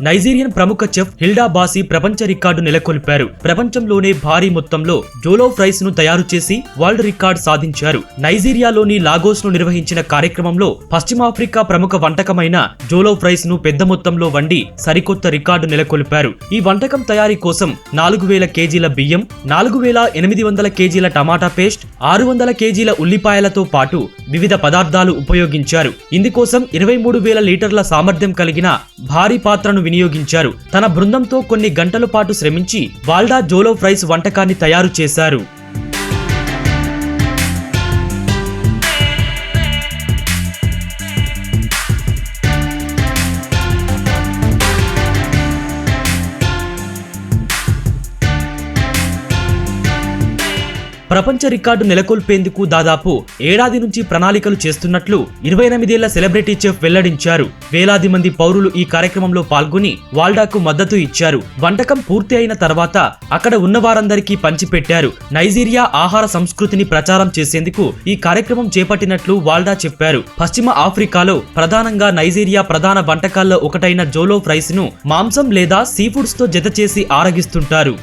Nigerian ప్రముఖ chef Hilda బాసి ప్రపంచ record నెలకొల్పారు. ప్రపంచంలోనే భారీ మొత్తంలో జోలోఫ్ రైస్ ను తయారు చేసి వరల్డ్ రికార్డ్ సాధించారు. నైజీరియాలోని లాగోస్ ను నిర్వహించిన కార్యక్రమంలో పశ్చిమాఫ్రికా ప్రముఖ వంటకమైన జోలోఫ్ రైస్ ను పెద్ద మొత్తంలో వండి సరికొత్త రికార్డు నెలకొల్పారు. ఈ వంటకం తయారీ కోసం 4000 కేజీల బియ్యం, 4800 కేజీల టమాటా పేస్ట్, 600 కేజీల ఉల్లిపాయలతో పాటు వివిధ పదార్థాలు ఉపయోగించారు. ఇందుకోసం 23,000 లీటర్ల సామర్థ్యం కలిగిన భారీ పాత్రను వినియోగించారు. తన బృందంతో కొన్ని గంటల పాటు శ్రమించి వాల్డా జోలోఫ్ రైస్ వంటకాన్ని తయారు చేశారు. ప్రపంచ రికార్డు నెలకొల్పేందుకు దాదాపు ఏడాది నుంచి ప్రణాళికలు చేస్తున్నట్లు 28 ఏళ్ల సెలబ్రిటీ చెఫ్ వెల్లడించారు. వేలాది మంది పౌరులు ఈ కార్యక్రమంలో పాల్గొని వాల్డాకు మద్దతు ఇచ్చారు. వంటకం పూర్తి అయిన తర్వాత అక్కడ ఉన్న వారందరికీ పంచిపెట్టారు. నైజీరియా ఆహార సంస్కృతిని ప్రచారం చేసేందుకు ఈ కార్యక్రమం చేపట్టినట్లు వాల్డా చెప్పారు. పశ్చిమ ఆఫ్రికాలో ప్రధానంగా నైజీరియా ప్రధాన వంటకాల్లో ఒకటైన జోలోఫ్ రైస్ ను మాంసం లేదా సీ ఫుడ్స్ తో జత చేసి ఆరగిస్తుంటారు.